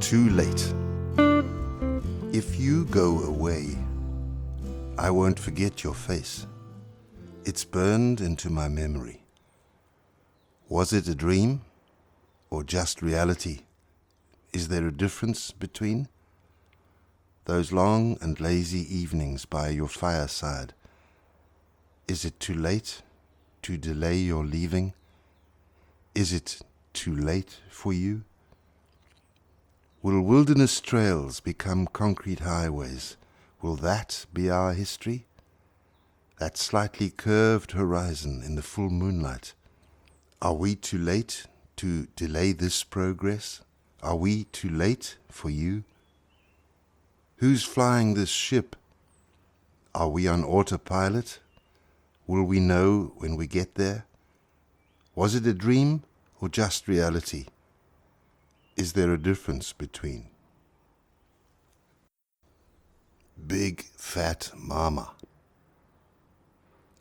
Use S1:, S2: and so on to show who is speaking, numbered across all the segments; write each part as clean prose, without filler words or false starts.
S1: Too late. If you go away, I won't forget your face. It's burned into my memory. Was it a dream or just reality? Is there a difference between? Those long and lazy evenings by your fireside. Is it too late to delay your leaving? Is it too late for you? Will wilderness trails become concrete highways? Will that be our history? That slightly curved horizon in the full moonlight. Are we too late to delay this progress? Are we too late for you? Who's flying this ship? Are we on autopilot? Will we know when we get there? Was it a dream or just reality? Is there a difference between? Big Fat Mama.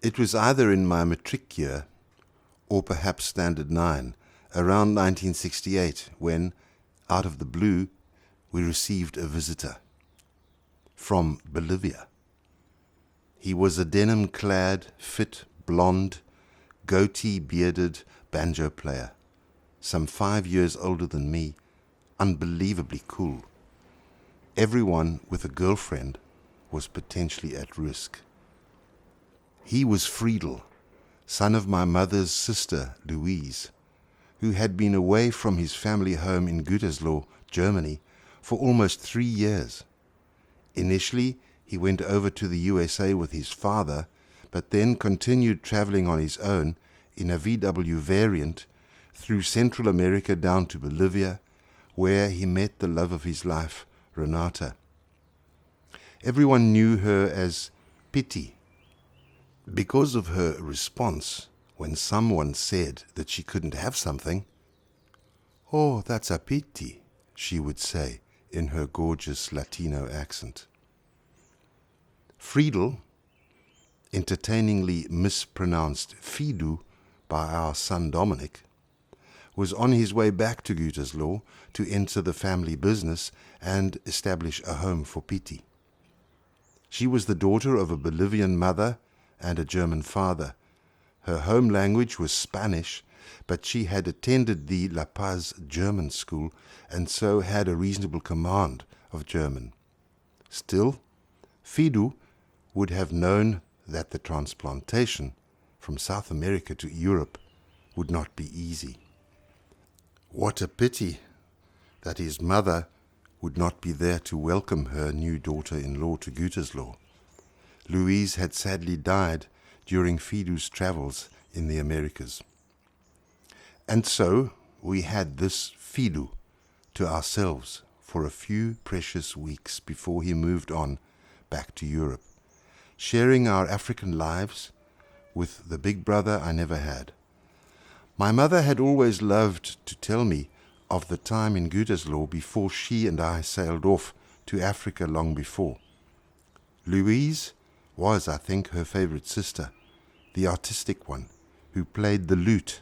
S1: It was either in my matric year or perhaps Standard 9, around 1968, when, out of the blue, we received a visitor from Bolivia. He was a denim-clad, fit, blonde, goatee-bearded banjo player, some 5 years older than me, unbelievably cool. Everyone with a girlfriend was potentially at risk. He was Friedel, son of my mother's sister, Louise, who had been away from his family home in Gütersloh, Germany, for almost 3 years. Initially, he went over to the USA with his father, but then continued traveling on his own in a VW variant through Central America down to Bolivia, where he met the love of his life, Renata. Everyone knew her as Pity, because of her response when someone said that she couldn't have something. "Oh, that's a pity," she would say in her gorgeous Latino accent. Friedel, entertainingly mispronounced Fidu by our son Dominic, was on his way back to Gütersloh to enter the family business and establish a home for Pity. She was the daughter of a Bolivian mother and a German father. Her home language was Spanish, but she had attended the La Paz German school and so had a reasonable command of German. Still, Fidu would have known that the transplantation from South America to Europe would not be easy. What a pity that his mother would not be there to welcome her new daughter-in-law to Gütersloh. Louise had sadly died during Fidu's travels in the Americas. And so we had this Fidu to ourselves for a few precious weeks before he moved on back to Europe, sharing our African lives with the big brother I never had. My mother had always loved to tell me of the time in Gütersloh before she and I sailed off to Africa long before. Louise was, I think, her favorite sister, the artistic one, who played the lute.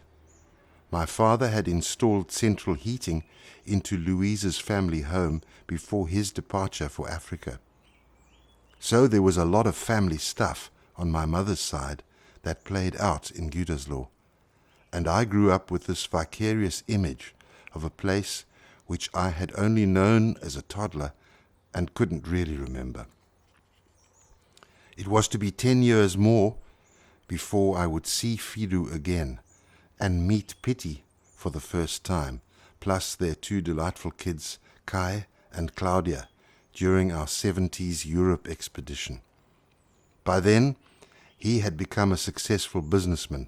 S1: My father had installed central heating into Louise's family home before his departure for Africa. So there was a lot of family stuff on my mother's side that played out in Gütersloh. And I grew up with this vicarious image of a place which I had only known as a toddler and couldn't really remember. It was to be 10 years more before I would see Fidu again and meet Pity for the first time, plus their 2 delightful kids, Kai and Claudia, during our 70s Europe expedition. By then, he had become a successful businessman,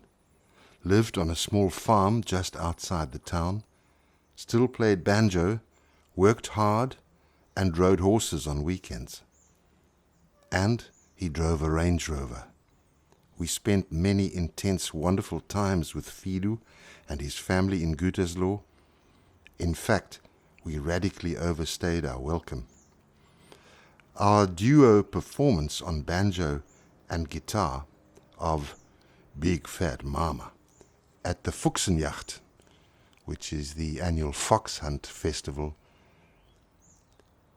S1: lived on a small farm just outside the town, still played banjo, worked hard, and rode horses on weekends. And he drove a Range Rover. We spent many intense, wonderful times with Friedel and his family in Gütersloh. In fact, we radically overstayed our welcome. Our duo performance on banjo and guitar of Big Fat Mama at the Fuchsenjacht, which is the annual fox hunt festival,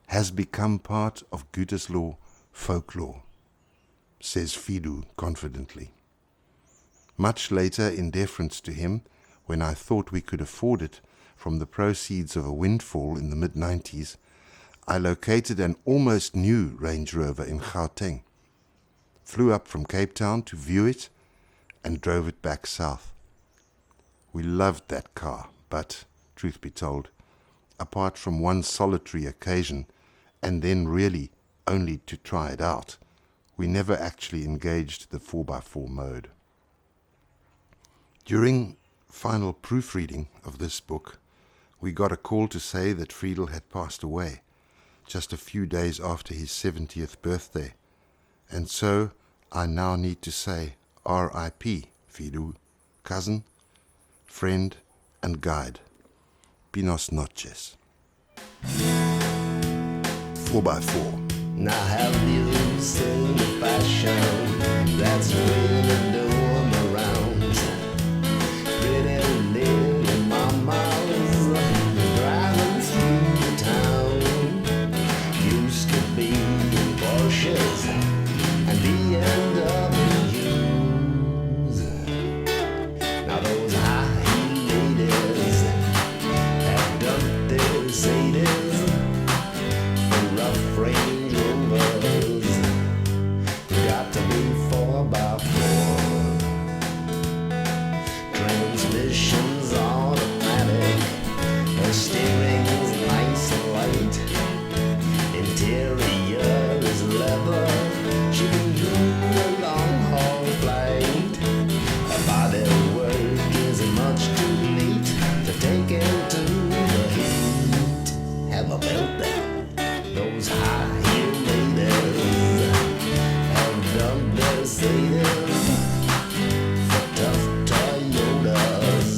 S1: has become part of Gütersloh folklore, says Friedel confidently. Much later, in deference to him, when I thought we could afford it from the proceeds of a windfall in the mid-90s, I located an almost new Range Rover in Gauteng, flew up from Cape Town to view it, and drove it back south. We loved that car, but, truth be told, apart from one solitary occasion, and then really only to try it out, we never actually engaged the 4x4 mode. During final proofreading of this book, we got a call to say that Friedel had passed away just a few days after his 70th birthday, and so I now need to say R.I.P. Friedel, cousin, friend, and guide. Buenas noches. 4x4.
S2: Now have you seen the fashion that's really doing the rounds? Pretty little mamas driving through the town. Used to be Porsches and BMWs. Now those high heel ladies have dumped their Mercedes for rough Range Rovers. Got to be 4x4. Transmission's automatic, the steering's nice and light. Interior is leather, she can do a long haul flight. Her body work isn't much too neat to take into the heat. Have a belt there. Those high heel ladies have done their Mercedes for tough Toyotas.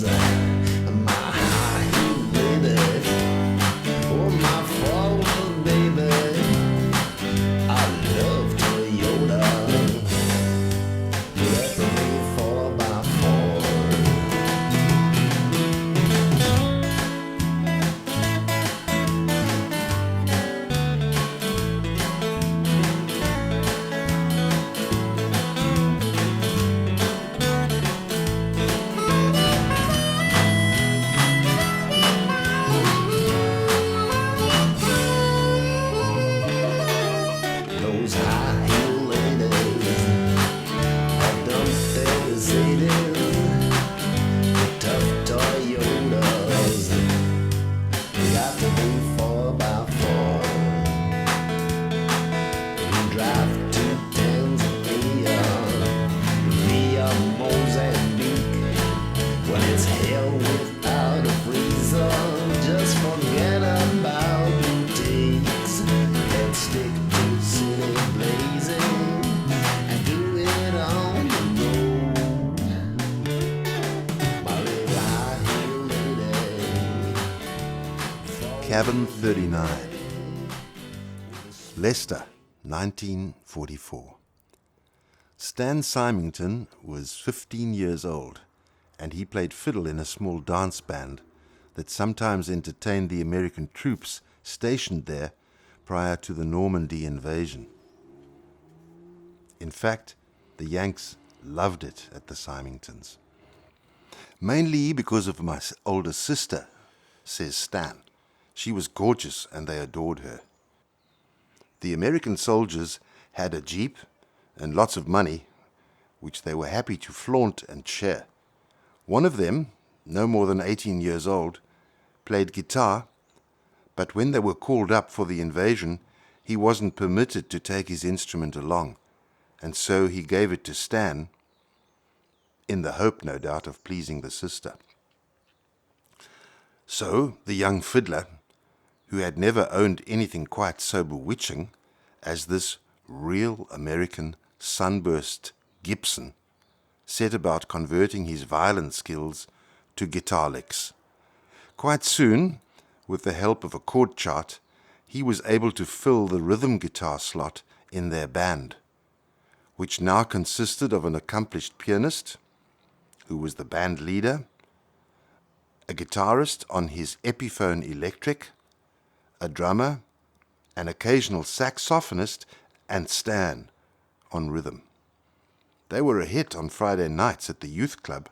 S2: My high heel lady, oh my forward baby, I love Toyota. Let me 4x4. Those high heel ladies have dumped their Mercedes for tough Toyotas. Got to be 4x4. We drive to Tanzania via Mozambique. When it's hell without a freezer, just forget about boutiques. Let's stick to city blazing and do it on the road. My little high heel lady.
S1: Cabin 39. Leicester, 1944. Stan Symington was 15 years old, and he played fiddle in a small dance band that sometimes entertained the American troops stationed there prior to the Normandy invasion. In fact, the Yanks loved it at the Symingtons. Mainly because of my older sister, says Stan. She was gorgeous and they adored her. The American soldiers had a jeep and lots of money, which they were happy to flaunt and share. One of them, no more than 18 years old, played guitar, but when they were called up for the invasion, he wasn't permitted to take his instrument along, and so he gave it to Stan in the hope, no doubt, of pleasing the sister. So the young fiddler, who had never owned anything quite so bewitching as this real American sunburst Gibson, set about converting his violin skills to guitar licks. Quite soon, with the help of a chord chart, he was able to fill the rhythm guitar slot in their band, which now consisted of an accomplished pianist, who was the band leader, a guitarist on his Epiphone electric, a drummer, an occasional saxophonist, and Stan on rhythm. They were a hit on Friday nights at the youth club.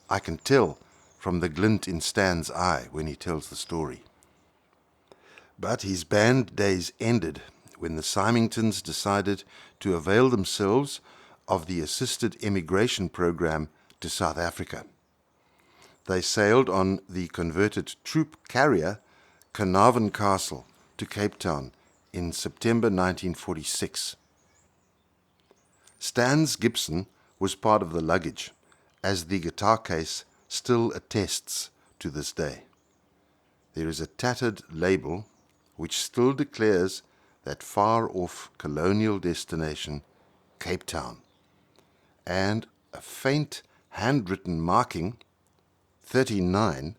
S1: I can tell from the glint in Stan's eye when he tells the story. But his band days ended when the Symingtons decided to avail themselves of the assisted emigration program to South Africa. They sailed on the converted troop carrier Carnarvon Castle to Cape Town in September 1946. Stan's Gibson was part of the luggage, as the guitar case still attests to this day. There is a tattered label which still declares that far-off colonial destination, Cape Town, and a faint handwritten marking, 39,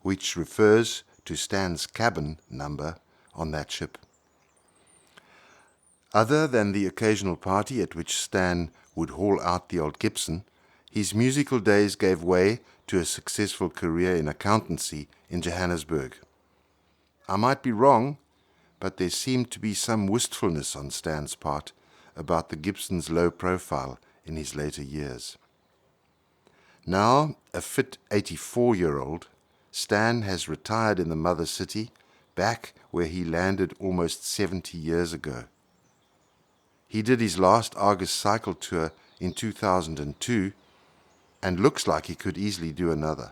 S1: which refers to Stan's cabin number on that ship. Other than the occasional party at which Stan would haul out the old Gibson, his musical days gave way to a successful career in accountancy in Johannesburg. I might be wrong, but there seemed to be some wistfulness on Stan's part about the Gibson's low profile in his later years. Now, a fit 84-year-old, Stan has retired in the mother city, back where he landed almost 70 years ago. He did his last August cycle tour in 2002 and looks like he could easily do another.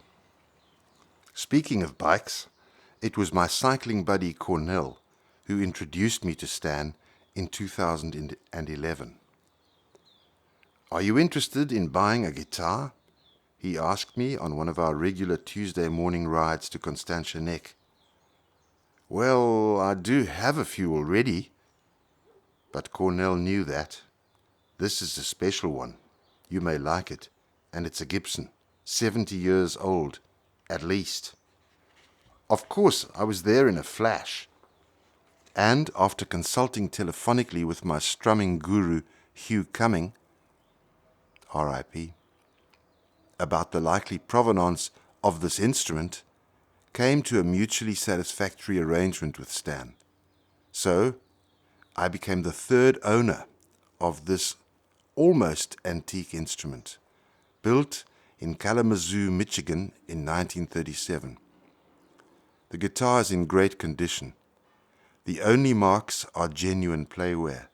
S1: Speaking of bikes, it was my cycling buddy Cornell who introduced me to Stan in 2011. "Are you interested in buying a guitar?" he asked me on one of our regular Tuesday morning rides to Constantia Neck. "Well, I do have a few already." But Cornell knew that. "This is a special one. You may like it. And it's a Gibson, 70 years old, at least." Of course, I was there in a flash. And after consulting telephonically with my strumming guru, Hugh Cumming, R.I.P., about the likely provenance of this instrument, came to a mutually satisfactory arrangement with Stan. So, I became the third owner of this almost antique instrument, built in Kalamazoo, Michigan in 1937. The guitar is in great condition. The only marks are genuine playwear.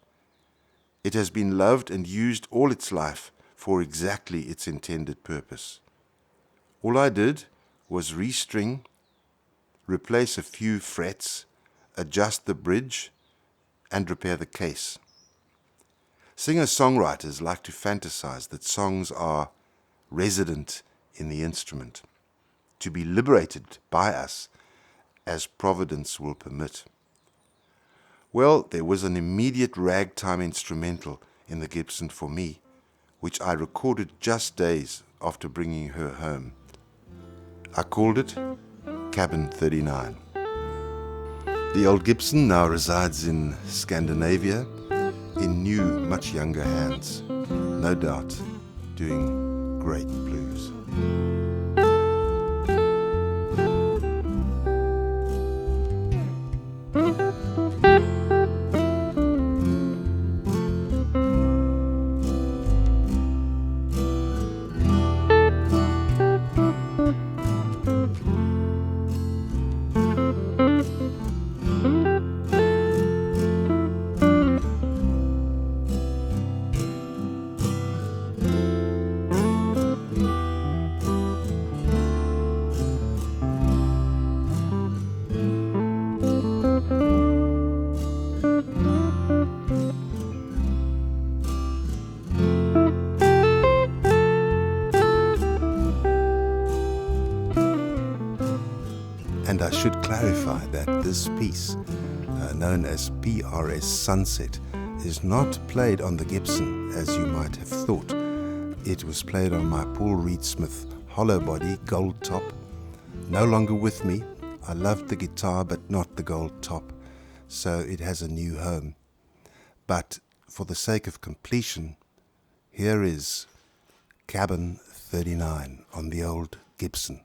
S1: It has been loved and used all its life for exactly its intended purpose. All I did was restring, replace a few frets, adjust the bridge, and repair the case. Singer-songwriters like to fantasize that songs are resident in the instrument, to be liberated by us as Providence will permit. Well, there was an immediate ragtime instrumental in the Gibson for me, which I recorded just days after bringing her home. I called it Cabin 39. The old Gibson now resides in Scandinavia, in new, much younger hands, no doubt doing great blues. And I should clarify that this piece, known as PRS Sunset, is not played on the Gibson as you might have thought. It was played on my Paul Reed Smith hollow body gold top. No longer with me. I loved the guitar but not the gold top, so it has a new home. But for the sake of completion, here is Cabin 39 on the old Gibson.